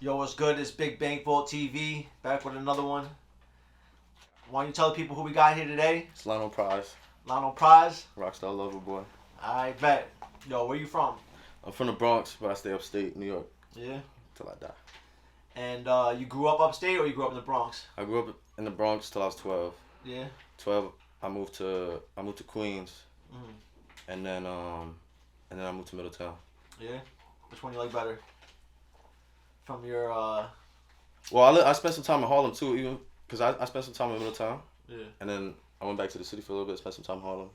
Yo, what's good? It's BigBankVault TV, back with another one. Why don't you tell the people who we got here today? It's Llano Prize. Llano Prize. Rockstar lover boy. I bet. Yo, where you from? I'm from the Bronx, but I stay upstate, New York. Yeah. Till I die. And you grew up upstate or you grew up in the Bronx? I grew up in the Bronx till I was 12. Yeah. 12, I moved to Queens, Mm-hmm. and then I moved to Middletown. Yeah. Which one you like better? From your Well, I spent some time in Harlem too, even because I spent some time in Middletown. Yeah. And then I went back to the city for a little bit, spent some time in Harlem.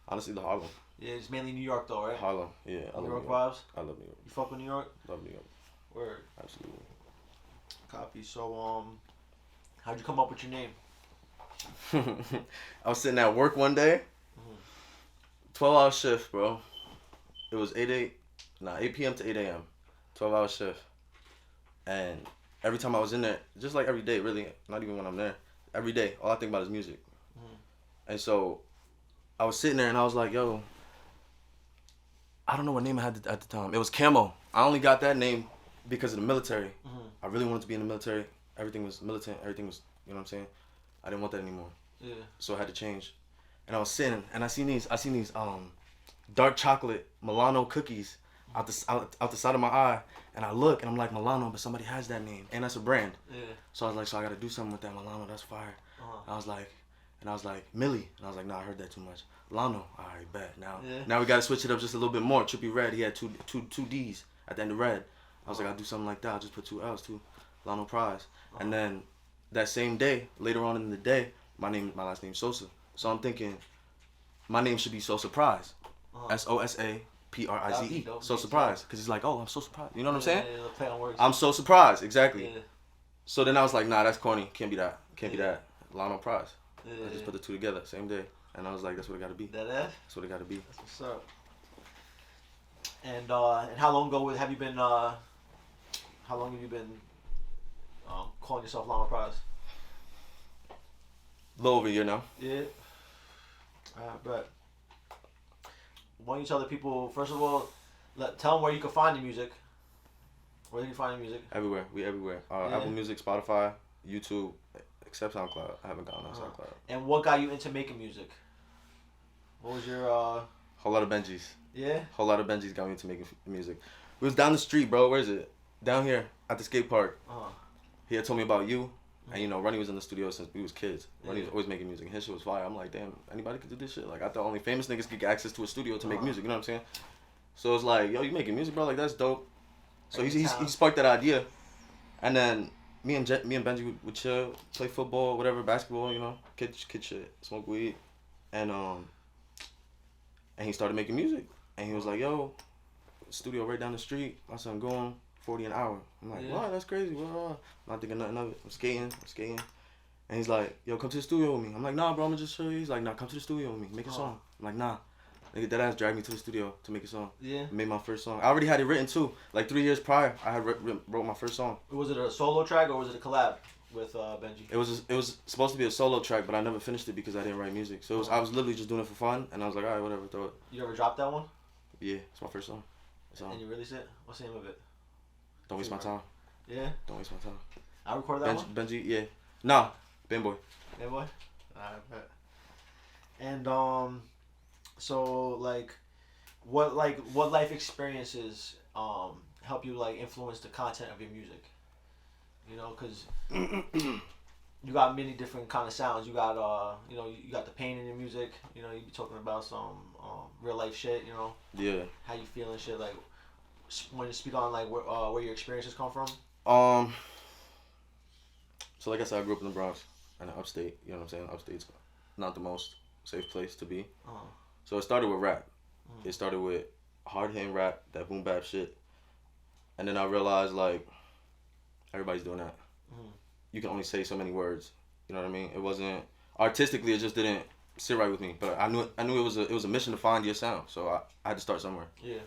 Honestly, the Harlem. Yeah, it's mainly New York though, right? Harlem, yeah. I love New York New York. vibes. I love New York. You fuck with New York? Love New York. Word. Absolutely. Copy. So how'd you come up with your name? I was sitting at work one day, 12-hour shift, bro. It was 8 p.m. to 8 a.m. 12-hour shift. And every time I was in there, just like every day, really, not even when I'm there, every day, all I think about is music. And so I was sitting there and I was like, yo, I don't know what name I had at the time. It was Camo. I only got that name because of the military. I really wanted to be in the military. Everything was militant. Everything was, you know what I'm saying? I didn't want that anymore. Yeah. So I had to change. And I was sitting and I seen these dark chocolate Milano cookies out the side of my eye, and I look and I'm like, Milano, but somebody has that name and that's a brand. Yeah. So I was like, so I gotta do something with that Milano. That's fire. I was like, Millie. And I was like, nah, I heard that too much. Llano. All right, bet. Now we gotta switch it up just a little bit more. Trippy Red. He had two D's at the end of Red. I was like, I'll do something like that. I'll just put 2 L's too. Llano Prize. And then that same day, later on in the day, my last name's Sosa. So I'm thinking, my name should be Sosa Prize. SOSAPRIZE. So surprised, because he's like, oh, I'm so surprised. You know what I'm saying? Yeah, play on words. I'm so surprised, exactly. Yeah. So then I was like, nah, that's corny. Can't be that. Can't be that. Llano Prize. Yeah. I just put the two together, same day, and I was like, that's what it got to be. That's what it got to be. That's what's up. And how long ago have you been? How long have you been calling yourself Llano Prize? A little over a year now. Yeah. Bet. Why don't you tell the people, first of all, tell them where you can find the music. Where you can find the music? Everywhere. We everywhere. Yeah. Apple Music, Spotify, YouTube, except SoundCloud. I haven't gotten on SoundCloud. And what got you into making music? What was your Whole lot of Benjis. Yeah? Whole lot of Benjis got me into making music. We was down the street, bro. Where is it? Down here at the skate park. He had told me about you. And you know, Ronnie was in the studio since we was kids. Ronnie was always making music, and his shit was fire. I'm like, damn, anybody could do this shit. Like, I thought only famous niggas could get access to a studio to make music. You know what I'm saying? So it's like, yo, you making music, bro? Like, that's dope. So he sparked that idea, and then me and Benji would chill, play football, whatever, basketball, you know, kid shit, smoke weed, and he started making music, and he was like, yo, studio right down the street. I said, I'm going. 40 an hour. I'm like, wow, that's crazy. Well, I'm not thinking nothing of it. I'm skating. And he's like, yo, come to the studio with me. I'm like, nah, bro, I'm gonna just show you. He's like, nah, come to the studio with me. Make a song. I'm like, nah. Nigga, that ass dragged me to the studio to make a song. Yeah. I made my first song. I already had it written too. Like 3 years prior, I had wrote my first song. Was it a solo track or was it a collab with Benji? It was supposed to be a solo track, but I never finished it because I didn't write music. So I was literally just doing it for fun, and I was like, all right, whatever, throw it. You ever dropped that one? Yeah, it's my first song. And you released it? What's the name of it? Don't waste my time. Yeah? Don't waste my time. I recorded that one? Benji, yeah. Nah, Ben Boy. Ben Boy? Alright, bet. And, so, like, what life experiences, help you, like, influence the content of your music? You know, because you got many different kind of sounds. You got, you know, you got the pain in your music. You know, you be talking about some, real life shit, you know? Yeah. How you feel and shit, like, when you speak on like where your experiences come from? So like I said, I grew up in the Bronx and upstate. You know what I'm saying? Upstate's not the most safe place to be. So it started with rap. It started with hard hitting rap, that boom bap shit, and then I realized like everybody's doing that. You can only say so many words. You know what I mean? It wasn't artistically. It just didn't sit right with me. But I knew it was a mission to find your sound. So I had to start somewhere. Yeah.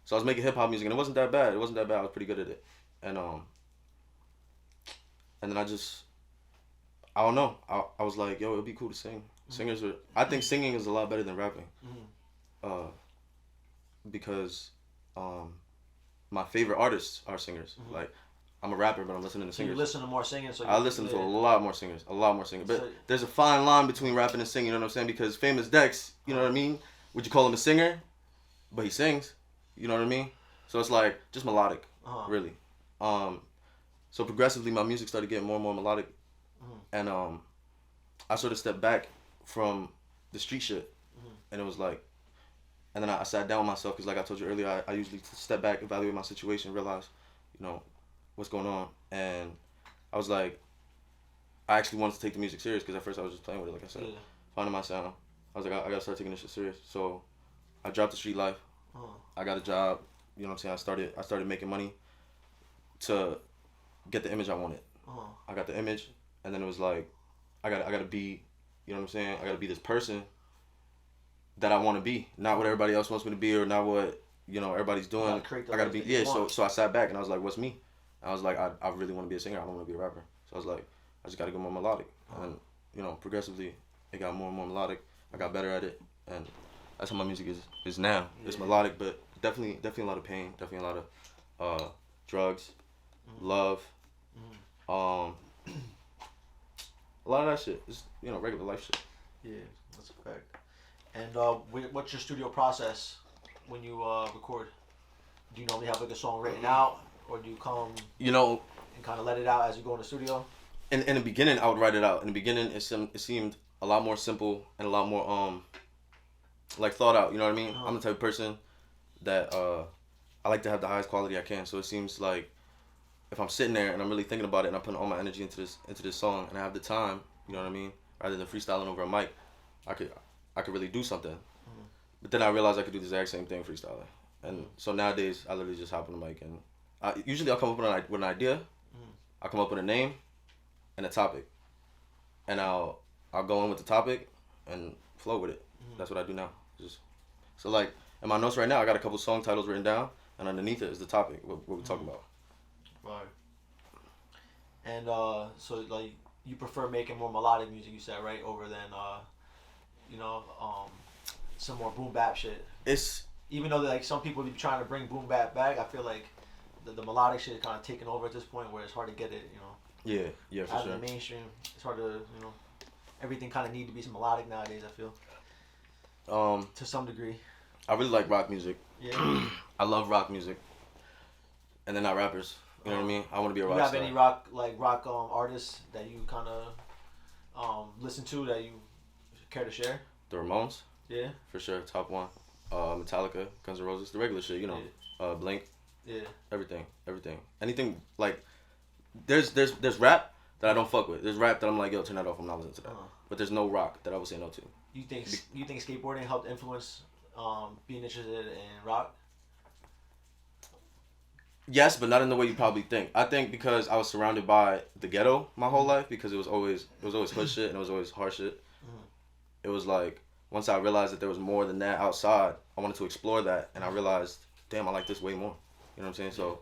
So I was making hip hop music, and it wasn't that bad. I was pretty good at it, and then I don't know. I was like, yo, it'd be cool to sing. Singers are. I think singing is a lot better than rapping, because my favorite artists are singers. Like I'm a rapper, but I'm listening to So singers. you listen to more singing. So I listen to a lot more singers. But there's a fine line between rapping and singing. You know what I'm saying? Because Famous Dex, you know what I mean? Would you call him a singer? But he sings. You know what I mean? So it's like just melodic, really. So progressively, my music started getting more and more melodic, and I sort of stepped back from the street shit, and it was like, and then I sat down with myself because, like I told you earlier, I usually step back, evaluate my situation, realize, you know, what's going on, and I was like, I actually wanted to take the music serious because at first I was just playing with it, like I said, finding my sound. I was like, I gotta start taking this shit serious. So I dropped the street life. I got a job. You know what I'm saying? I started making money to get the image I wanted. I got the image, and then it was like, I gotta be, you know what I'm saying? I gotta be this person that I want to be, not what everybody else wants me to be, or not what, you know, everybody's doing. I gotta be, yeah. So I sat back and I was like, what's me? I was like, I really want to be a singer. I don't want to be a rapper. So I was like, I just gotta get more melodic, and you know, progressively, it got more and more melodic. I got better at it, and that's how my music is now. It's melodic, but definitely a lot of pain, definitely a lot of drugs, love, a lot of that shit. It's, you know, regular life shit. Yeah, that's a fact. And what's your studio process when you record? Do you normally have like a song written out, or do you come, you know, and kind of let it out as you go in the studio? In the beginning, I would write it out. In the beginning, it seemed a lot more simple and a lot more like thought out. You know what I mean? I'm the type of person that I like to have the highest quality I can. So it seems like if I'm sitting there and I'm really thinking about it and I'm putting all my energy into this song and I have the time, you know what I mean? Rather than freestyling over a mic, I could really do something. But then I realized I could do the exact same thing freestyling. And so nowadays, I literally just hop on the mic and usually I'll come up with an idea. I'll come up with a name and a topic, and I'll go in with the topic and flow with it. That's what I do now. So like in my notes right now, I got a couple song titles written down, and underneath it is the topic, what we talking about. Right. And so like you prefer making more melodic music, you said, right, over than you know, some more boom bap shit. It's even though like some people be trying to bring boom bap back, I feel like the melodic shit is kind of taken over at this point where it's hard to get it, you know. Yeah, for out sure. of the mainstream, it's hard to, you know, everything kind of need to be some melodic nowadays, I feel. To some degree. I really like rock music. Yeah. I love rock music. And they're not rappers. You know what I mean? I want to be a rock star. star. You have any rock artists that you kind of listen to that you care to share? The Ramones. Yeah. For sure, top one. Metallica, Guns N' Roses, the regular shit, you know. Yeah. Blink. Yeah. Everything. Anything like there's rap that I don't fuck with. There's rap that I'm like, yo, turn that off. I'm not listening to that. But there's no rock that I would say no to. You think skateboarding helped influence being interested in rock? Yes, but not in the way you probably think. I think because I was surrounded by the ghetto my whole life, because it was always hood shit and it was always hard shit. It was like once I realized that there was more than that outside, I wanted to explore that, and I realized, damn, I like this way more. You know what I'm saying? So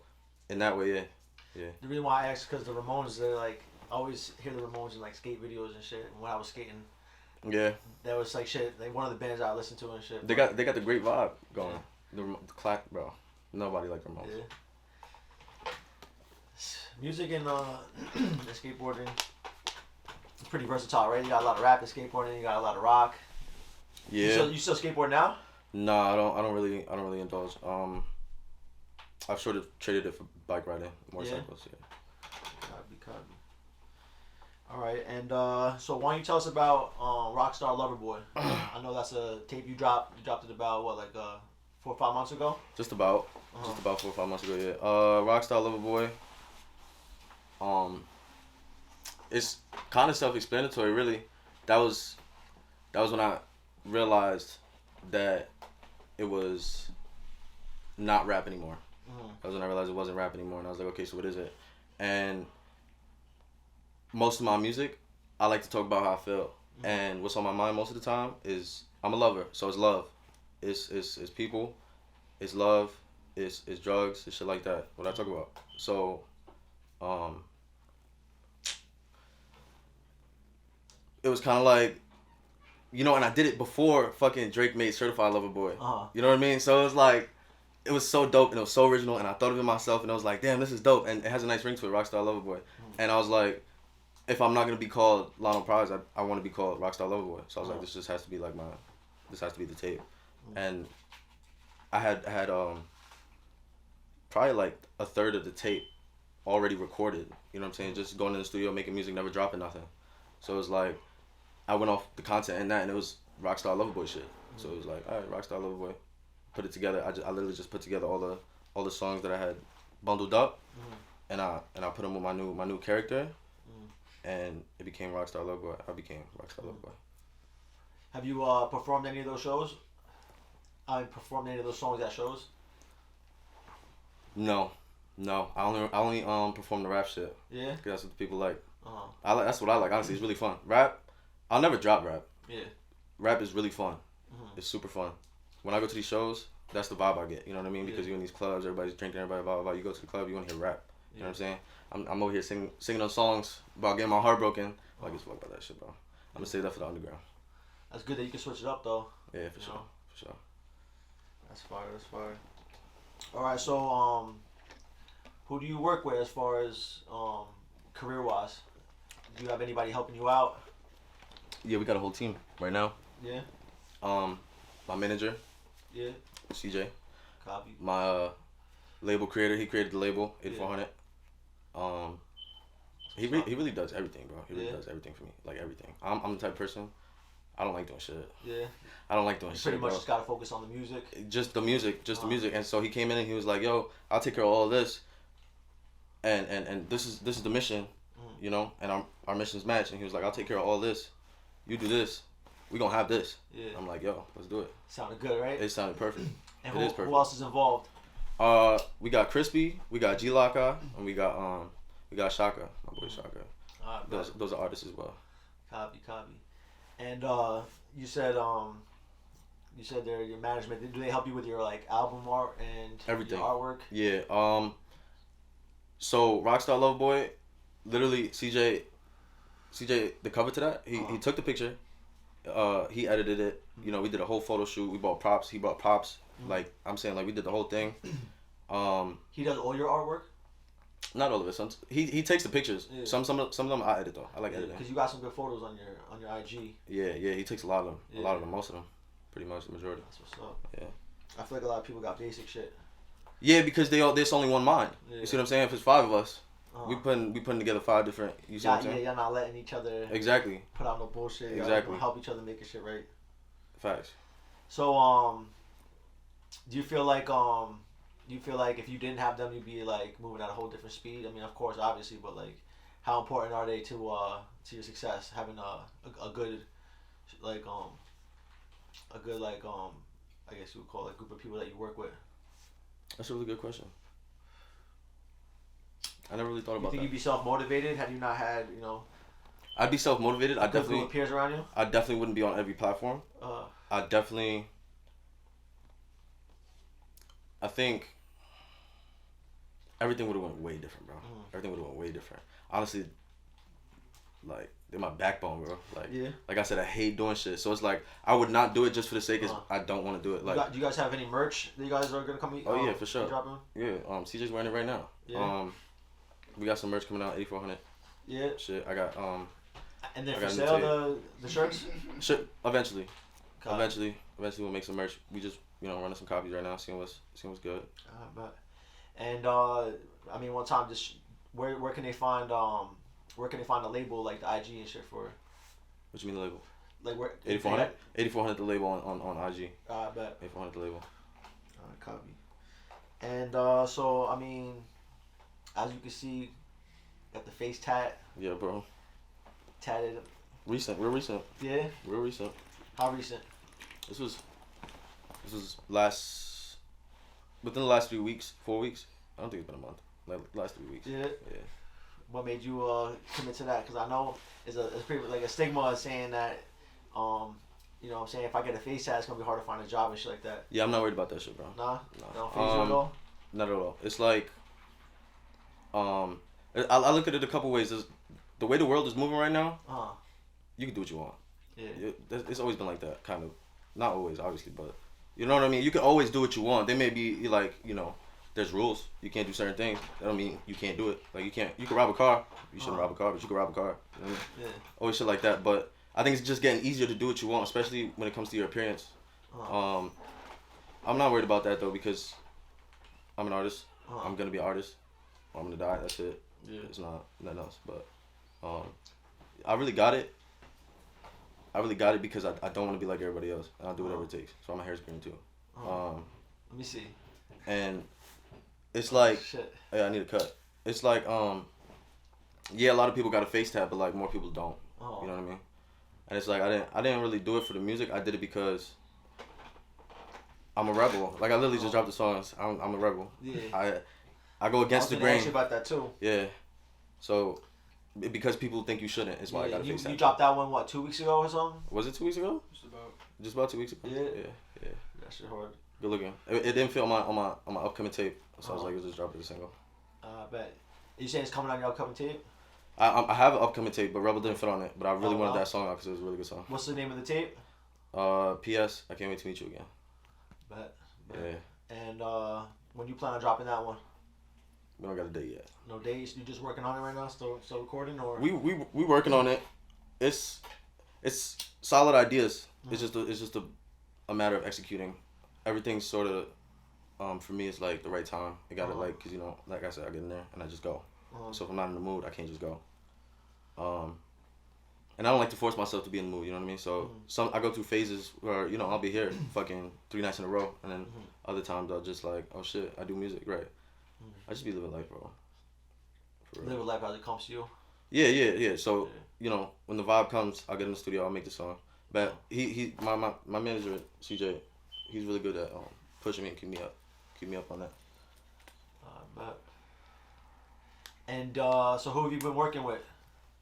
in that way, yeah. The reason why I asked because the Ramones, they're like, I always hear the Ramones in like skate videos and shit. And when I was skating, that was like shit. Like one of the bands I listened to and shit. They got the great vibe going. Yeah. The clack, bro. Nobody like the Ramones. Yeah. Music and skateboarding, it's pretty versatile, right? You got a lot of rap and skateboarding. You got a lot of rock. Yeah. You still skateboard now? No, I don't really indulge. I've sort of traded it for bike riding, motorcycles. Yeah. Copy. All right, and so why don't you tell us about Rockstar Loverboy? I know that's a tape you dropped. You dropped it about what, like 4 or 5 months ago? Just about 4 or 5 months ago. Yeah. Rockstar Loverboy. It's kind of self-explanatory, really. That was when I realized that it was not rap anymore. That was when I realized it wasn't rap anymore, and I was like, okay, so what is it? And most of my music, I like to talk about how I feel, and what's on my mind most of the time is I'm a lover, so it's love, it's people, it's love, it's drugs, it's shit like that. What I talk about. So, it was kind of like, you know, and I did it before fucking Drake made Certified Lover Boy. You know what I mean? So it was like, it was so dope and it was so original, and I thought of it myself, and I was like, damn, this is dope, and it has a nice ring to it, Rockstar Lover Boy. And I was like, if I'm not gonna be called Llano Prize, I want to be called Rockstar Lover Boy. So I was like, this just has to be like this has to be the tape. And I had probably like a third of the tape already recorded. You know what I'm saying? Just going in the studio, making music, never dropping nothing. So it was like, I went off the content and that, and it was Rockstar Lover Boy shit. So it was like, all right, Rockstar Lover Boy. Put it together. I literally just put together all the songs that I had bundled up, and I put them with my new character, and it became Rockstar Lover Boy. I became Rockstar Lover Boy. Have you performed any of those shows? Performed any of those songs at shows? No. I only perform the rap shit. Yeah. Cause that's what the people like. That's what I like. Honestly, it's really fun. Rap, I'll never drop rap. Yeah. Rap is really fun. It's super fun. When I go to these shows, that's the vibe I get. You know what I mean? Because you're in these clubs, everybody's drinking, everybody blah blah blah. You go to the club, you want to hear rap. You know what I'm saying? I'm over here singing those songs about getting my heart broken. I give a fuck about that shit, bro. I'm gonna save that for the underground. That's good that you can switch it up though. Yeah, for sure. That's fire. All right, so who do you work with as far as career wise? Do you have anybody helping you out? Yeah, we got a whole team right now. Yeah. My manager. Yeah. CJ. Copy. My label creator. He created the label 8400. He really does everything, bro. He really does everything for me, like everything. I'm the type of person. I don't like doing shit. Yeah. I don't like doing shit. Pretty much bro. just gotta focus on the music. Just the music, the music. And so he came in and he was like, "Yo, I'll take care of all of this." And this is the mission, you know. And our missions match. And he was like, "I'll take care of all this. You do this. We gonna have this." Yeah. I'm like, "Yo, let's do it." Sounded good, right? It sounded perfect. And who else is involved? We got Crispy, we got G Laka, and we got Shaka, my boy Shaka. Those are artists as well. Copy. And you said they're your management. Do they help you with your like album art and everything, your artwork? Yeah. So Rockstar Love Boy, literally CJ, the cover to that. He took the picture. He edited it. You know, we did a whole photo shoot. We bought props. He bought props. Like I'm saying, like we did the whole thing. He does all your artwork. Not all of it. He takes the pictures. Yeah. Some of them I edit though. I like editing. Because you got some good photos on your IG. Yeah. He takes a lot of them. Yeah. A lot of them. Most of them. Pretty much the majority. That's what's up. Yeah. I feel like a lot of people got basic shit. Yeah, because there's only one mind. Yeah. You see what I'm saying? If it's 5 of us, we putting together 5 different. You see what I'm saying? Yeah, y'all not letting each other. Exactly. Put out no bullshit. Exactly. Y'all help each other make shit right. Facts. So do you feel like if you didn't have them, you'd be like moving at a whole different speed? I mean, of course, obviously, but like, how important are they to your success? Having a good I guess you would call it a group of people that you work with. That's a really good question. I never really thought about that. You think you'd be self-motivated had you not had, you know? I'd be self-motivated. I definitely. With peers around you. I definitely wouldn't be on every platform. I think everything would have went way different, bro. Everything would have went way different. Honestly, like they're my backbone, bro. Like, like I said, I hate doing shit. So it's like I would not do it just for the sake of I don't want to do it. Like, do you guys have any merch that you guys are gonna come eat? Oh yeah, for sure. Yeah, CJ's wearing it right now. Yeah. We got some merch coming out, 8400. Yeah. Shit, I got And then for sale the shirts. Eventually we'll make some merch. We just running some copies right now, seeing what's good. But and I mean, one time, just where can they find the label, like the IG and shit for? What you mean the label? Like where? 8400. 8400 the label on IG. I bet. 8400 the label. Copy. And so I mean, as you can see, got the face tat. Yeah, bro. Tatted. Real recent. Yeah. Real recent. How recent? This was within the last 3 weeks, 4 weeks. I don't think it's been a month. Like last 3 weeks. Yeah. What made you commit to that? Because I know it's pretty like a stigma saying that, you know what I'm saying, if I get a face tat, it's gonna be hard to find a job and shit like that. Yeah, I'm not worried about that shit, bro. Nah. Don't phase you at all. Not at all. It's like, I look at it a couple ways. The way the world is moving right now, you can do what you want. Yeah. It's always been like that, kind of. Not always, obviously, but You know what I mean? You can always do what you want. They may be like, there's rules. You can't do certain things. That don't mean you can't do it. Like you can rob a car. You shouldn't rob a car, but you can rob a car. You know what I mean? Yeah. Always shit like that. But I think it's just getting easier to do what you want, especially when it comes to your appearance. I'm not worried about that though because I'm an artist. I'm gonna be an artist. I'm gonna die. That's it. Yeah. It's not nothing else. But I really got it. Because I don't want to be like everybody else, and I'll do whatever it takes. So my hair's green too. Let me see. And it's like, shit. Yeah, I need a cut. It's like, yeah, a lot of people got a face tat, but like more people don't. You know what I mean? And it's like I didn't really do it for the music. I did it because I'm a rebel. Like I literally just dropped the songs. I'm a rebel. Yeah. I go against the grain. I was about that too. Yeah. So. Because people think you shouldn't, is why I got a face tat. You dropped that one, what, 2 weeks ago or something? Was it 2 weeks ago? Just about 2 weeks ago. Yeah. That shit hard. Good looking. It didn't fit on my upcoming tape, so I was like, let's just drop it as a single. I bet. You saying it's coming on your upcoming tape? I have an upcoming tape, but Rebel didn't fit on it. But I really wanted that song out because it was a really good song. What's the name of the tape? P.S. I can't wait to meet you again. Bet. Yeah. And when you plan on dropping that one? We don't got a date yet. No dates? You just working on it right now? Still recording or? We working on it. It's solid ideas. It's just a matter of executing. Everything's sort of for me it's like the right time. I got to like, cause like I said, I get in there and I just go. So if I'm not in the mood, I can't just go. And I don't like to force myself to be in the mood. You know what I mean? So I go through phases where I'll be here fucking 3 nights in a row, and then other times I'll just like, oh shit, I do music, right? I just be living life, bro. Living life as it comes to you. Yeah. So when the vibe comes, I'll get in the studio. I'll make the song. But my manager CJ, he's really good at pushing me and keep me up on that. But and so who have you been working with?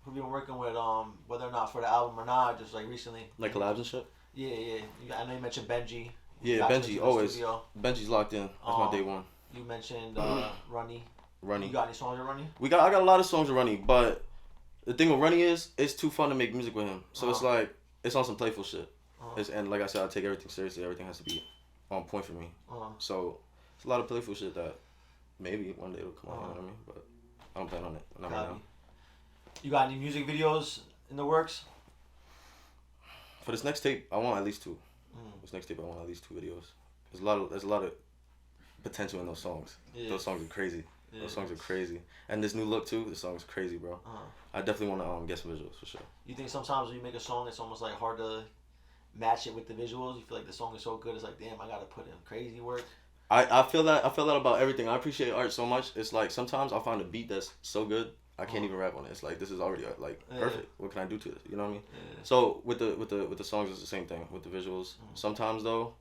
Whether or not for the album or not, just like recently. Like collabs and shit. Yeah. I know you mentioned Benji. Yeah, Benji always. Benji's locked in. That's my day one. You mentioned Runny. Runny. You got any songs with Runny? I got a lot of songs with Runny, but the thing with Runny is it's too fun to make music with him. So it's like it's on some playful shit. And like I said, I take everything seriously. Everything has to be on point for me. So it's a lot of playful shit that maybe one day it'll come out. You know what I mean? But I don't plan on it. Not right now. You got any music videos in the works? For this next tape, I want at least 2. This next tape, I want at least 2 videos. There's a lot of potential in those songs. Yeah. Those songs are crazy. Yeah. Those songs are crazy. And this new look too, this song is crazy, bro. I definitely want to get some visuals for sure. You think sometimes when you make a song, it's almost like hard to match it with the visuals? You feel like the song is so good, it's like, damn, I gotta put in crazy work. I feel that about everything. I appreciate art so much. It's like sometimes I'll find a beat that's so good I can't even rap on it. It's like this is already like perfect. What can I do to this? You know what I mean? Yeah. So with the songs it's the same thing with the visuals. Sometimes though,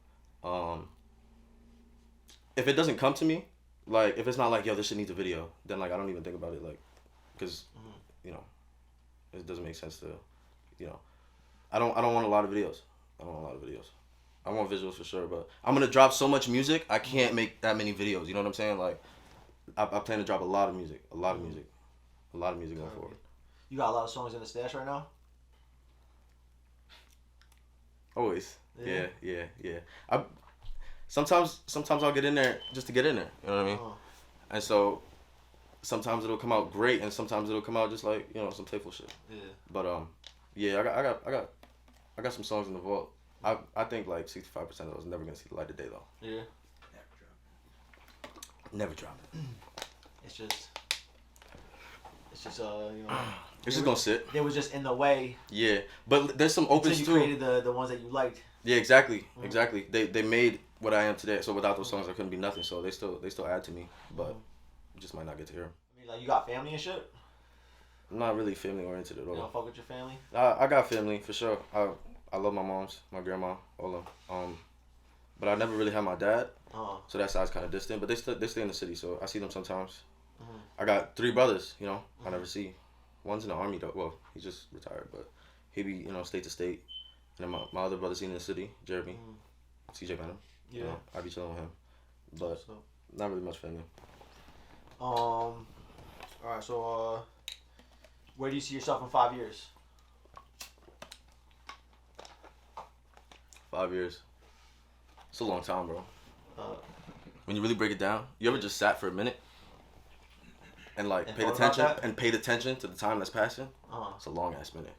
if it doesn't come to me, like if it's not like yo this shit needs a video, then like I don't even think about it, like because it doesn't make sense to I don't want a lot of videos. I want visuals for sure, but I'm gonna drop so much music I can't make that many videos. You know what I'm saying? Like I plan to drop a lot of music going forward. You got a lot of songs in the stash right now? Always. Yeah. Sometimes I'll get in there just to get in there. You know what I mean? And so sometimes it'll come out great, and sometimes it'll come out just like some playful shit. Yeah. But I got some songs in the vault. I think like 65% of those never gonna see the light of day though. Yeah. Never drop it. It's just it's just gonna sit. They was just in the way. Yeah, but there's some opens too. You created the ones that you liked. Yeah, exactly. They made what I am today. So without those songs, I couldn't be nothing. So they still add to me, but just might not get to hear them. I mean, like you got family and shit. I'm not really family oriented at all. You don't fuck with your family? I got family for sure. I love my moms, my grandma, all of them. But I never really had my dad. So that side's kind of distant. But they stay in the city, so I see them sometimes. I got 3 brothers, I never see. One's in the army though. Well, he just retired, but he be state to state. And then my other brother's in the city, Jeremy, CJ Venom. Yeah, I be chilling with him, but not really much family. All right. So, where do you see yourself in 5 years? 5 years. It's a long time, bro. Uh, when you really break it down, you ever just sat for a minute and like and paid attention to the time that's passing? It's a long ass minute.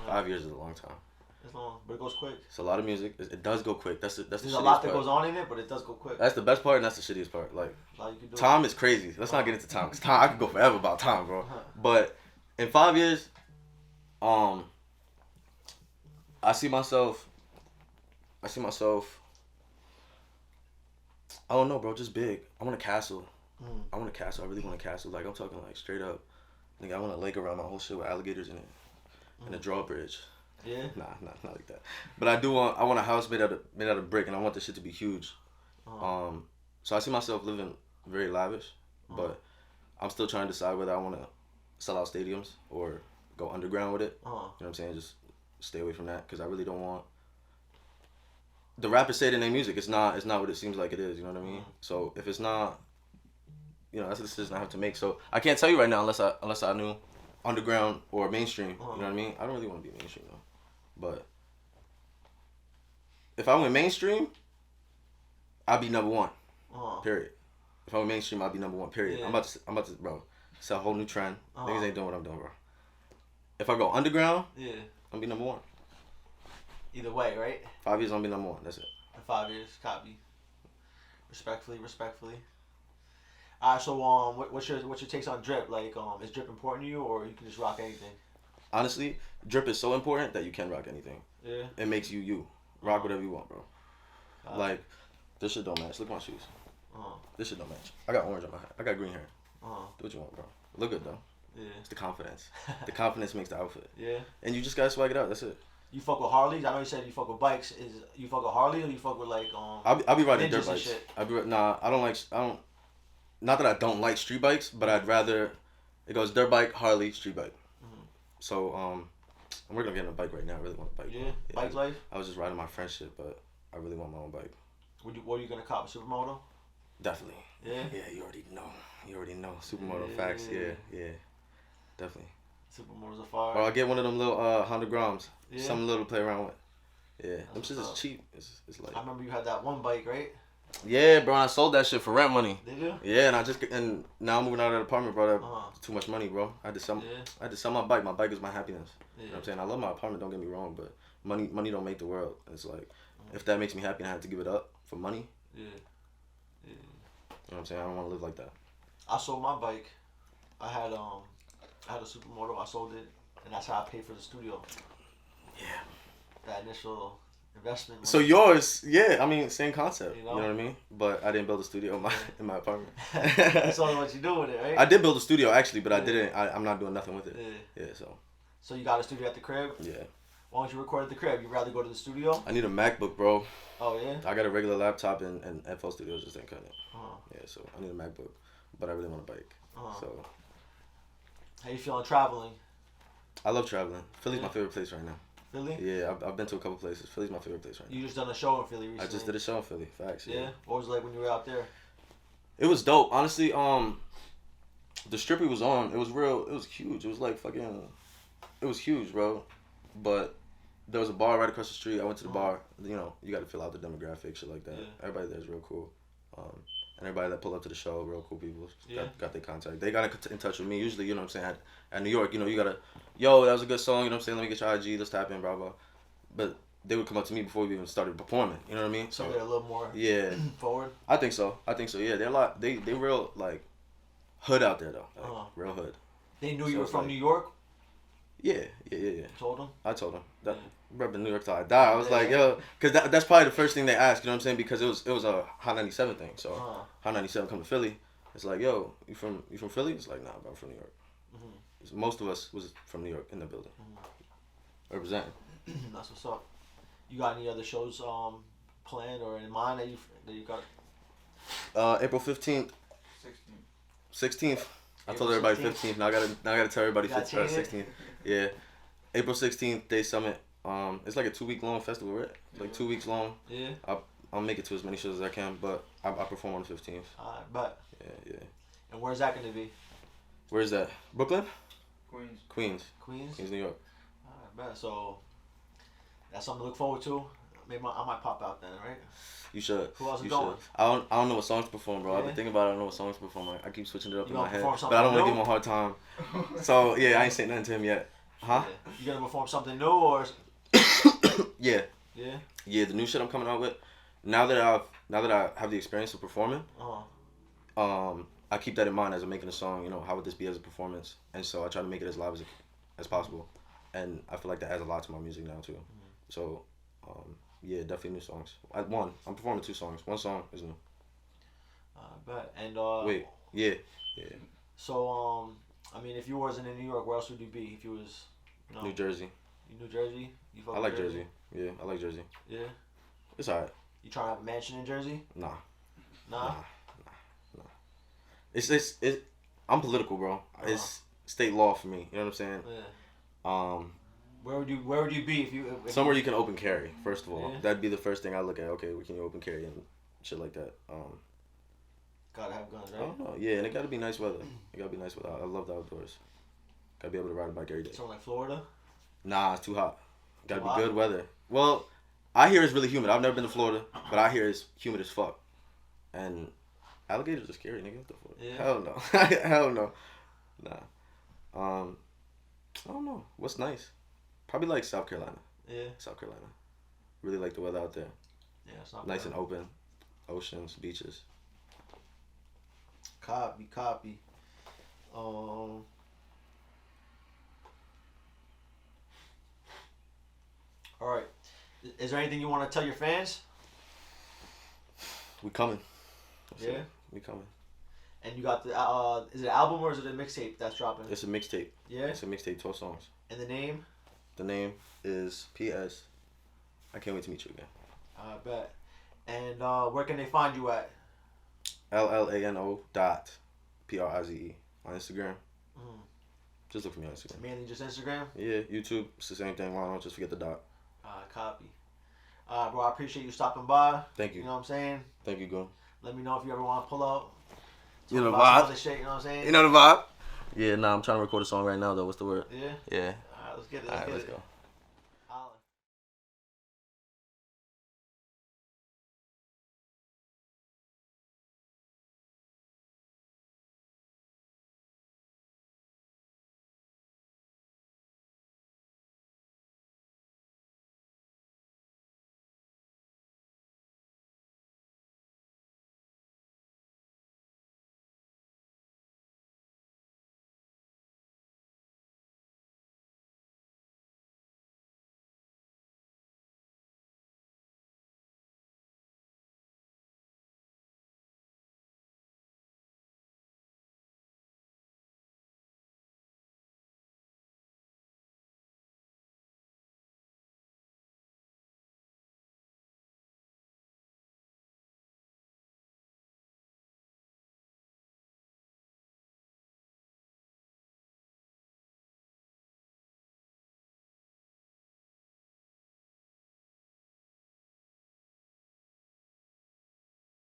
5 years is a long time. It's long, but it goes quick. It's a lot of music. It does go quick. That's the There's shittiest a lot that part. goes on in it, but it does go quick. That's the best part, and that's the shittiest part. Like, you time is crazy. Let's not get into time. 'Cause time, I could go forever about time, bro. But in 5 years, I see myself. I don't know, bro. Just big. I want a castle. I want a castle. I really want a castle. Like, I'm talking like straight up. Nigga, I want a lake around my whole shit with alligators in it, and a drawbridge. Yeah. Nah, not like that. But I want a house made out of brick, and I want this shit to be huge. So I see myself living very lavish, but I'm still trying to decide whether I want to sell out stadiums or go underground with it. You know what I'm saying? Just stay away from that because I really don't want. The rappers say it in their music. It's not what it seems like it is. You know what I mean? So if it's not, that's a decision I have to make. So I can't tell you right now unless I knew underground or mainstream. You know what I mean? I don't really want to be mainstream though. But if I went mainstream, I'd be number one. Period. If I went mainstream, I'd be number one. Period. Yeah. I'm about to, bro, set a whole new trend. Niggas ain't doing what I'm doing, bro. If I go underground, I'm gonna be number one. Either way, right? 5 years, I'm gonna be number one. That's it. In 5 years, copy. Respectfully. Alright, so what's your takes on drip? Like, is drip important to you, or you can just rock anything? Honestly, drip is so important that you can rock anything. Yeah. It makes you. Rock whatever you want, bro. Like, this shit don't match. Look at my shoes. This shit don't match. I got orange on my hat. I got green hair. Do what you want, bro. Look good though. Yeah. It's the confidence. The confidence makes the outfit. Yeah. And you just gotta swag it out. That's it. You fuck with Harleys? I know you said you fuck with bikes. You fuck with Harley or you fuck with like I'll be riding dirt bikes. I don't. Not that I don't like street bikes, but I'd rather it goes dirt bike, Harley, street bike. So I'm working on getting a bike right now. I really want a bike. Yeah. Bike life. I was just riding my friend's shit, but I really want my own bike. What are you gonna cop? A supermoto? Definitely. Yeah. Yeah. You already know. Supermoto facts. Yeah. Definitely. Supermotors are fire. Or I'll get one of them little 100 grams. Yeah. Something little to play around with. Yeah. Them shit is cheap. It's like. I remember you had that one bike, right? Yeah, bro. I sold that shit for rent money. Did you? Yeah, and now I'm moving out of that apartment, bro. That's too much money, bro. I had to sell my bike. My bike is my happiness. You know what I'm saying? I love my apartment. Don't get me wrong, but money don't make the world. It's like if that makes me happy and I have to give it up for money. Yeah. You know what I'm saying? I don't want to live like that. I sold my bike. I had a supermoto. I sold it, and that's how I paid for the studio. Yeah. That initial investment money. So yours, yeah, I mean, same concept. You know what I mean? But I didn't build a studio in my apartment. That's all what you do with it, right? I did build a studio actually, but I didn't. I'm not doing nothing with it. Yeah. So you got a studio at the crib? Yeah. Why don't you record at the crib? You'd rather go to the studio? I need a MacBook, bro. Oh yeah. I got a regular laptop and FL Studios just ain't cutting it. Yeah, so I need a MacBook, but I really want a bike. So. How you feeling traveling? I love traveling. Philly's my favorite place right now. Philly? Yeah, I've been to a couple places. Philly's my favorite place right now. You just done a show in Philly recently? I just did a show in Philly. Facts. Yeah. What was it like when you were out there? It was dope. Honestly, the strip we was on, it was real. It was huge. It was like fucking. It was huge, bro. But there was a bar right across the street. I went to the bar. You know, you got to fill out the demographics, shit like that. Yeah. Everybody there's real cool. And everybody that pulled up to the show, real cool people. Yeah. Got their contact. They got in touch with me. Usually, you know what I'm saying, at New York, you know, you gotta, yo, that was a good song, you know what I'm saying, let me get your IG, let's tap in, blah, blah. But they would come up to me before we even started performing, you know what I mean? So they're a little more forward? I think so, yeah. They're they real, like, hood out there, though. Like, real hood. They knew you were from New York? Yeah. Told them? I told them. That, repping New York till I die. I was like, yo, because that's probably the first thing they asked, you know what I'm saying? Because it was a Hot 97 thing. So Hot 97 come to Philly. It's like, yo, you from Philly? It's like, nah, bro, I'm from New York. So most of us was from New York in the building. Representing. That's what's up. You got any other shows planned or in mind that you got? April 15th. 16th. I told everybody 15th. Now I gotta tell everybody 16th. Yeah. April 16th, Day Summit. It's like a 2-week long festival, right? Like 2 weeks long. Yeah. I'll make it to as many shows as I can, but I perform on the 15th. Alright, bet. Yeah. And where's that gonna be? Where's that? Brooklyn? Queens, New York. Alright, bet. So that's something to look forward to. Maybe I might pop out then, right? You should. Who else is You going? should. I don't know what songs to perform, bro. Yeah. I've been thinking about it. I don't know what songs to perform. I keep switching it up You in my gonna head, perform but something I don't want to new? give him a hard time. So yeah, I ain't saying nothing to him yet. Huh? Yeah. You gonna perform something new or? Yeah. Yeah. Yeah, the new shit I'm coming out with. Now that I have the experience of performing, I keep that in mind as I'm making a song. You know, how would this be as a performance? And so I try to make it as live as possible. And I feel like that adds a lot to my music now too. Mm-hmm. So, yeah, definitely new songs. I'm performing 2 songs. 1 song is new. I bet. And wait, yeah. So I mean, if you wasn't in New York, where else would you be? If you was, you know, New Jersey. New Jersey. You fuck I like with Jersey. Yeah, I like Jersey. Yeah. It's alright. You trying to have a mansion in Jersey? Nah. It's I'm political, bro. It's state law for me. You know what I'm saying? Yeah. Where would you be if somewhere you can open carry? First of all, yeah. That'd be the first thing I look at. Okay, we can open carry and shit like that. Gotta have guns, right? I don't know. Yeah, and it gotta be nice weather. It gotta be nice weather. I love the outdoors. Gotta be able to ride a bike every day. So like Florida? Nah, it's too hot. Gotta be good weather. Well, I hear it's really humid. I've never been to Florida, but I hear it's humid as fuck. And alligators are scary, nigga. What the fuck? Yeah. Hell no. Hell no. Nah. I don't know. What's nice? Probably like South Carolina. Yeah. South Carolina. Really like the weather out there. Yeah, it's not nice bad. And open. Oceans, beaches. Copy. All right. Is there anything you want to tell your fans? We coming. Yeah. We coming. And you got the is it an album or is it a mixtape that's dropping? It's a mixtape. Yeah. It's a mixtape, 12 songs. And the name? The name is P.S. I can't wait to meet you again. I bet. And where can they find you at? LLANO.PRIZE on Instagram. Just look for me on Instagram. Mainly just Instagram? Yeah, YouTube. It's the same thing. Why don't just forget the dot? Copy. Bro, I appreciate you stopping by. Thank you. You know what I'm saying? Thank you, Goon. Let me know if you ever want to pull up. You know the vibe. Shit, you know what I'm saying? You know the vibe? Yeah, nah, I'm trying to record a song right now, though. What's the word? Yeah? Yeah. Alright, let's get it. Alright, let's go.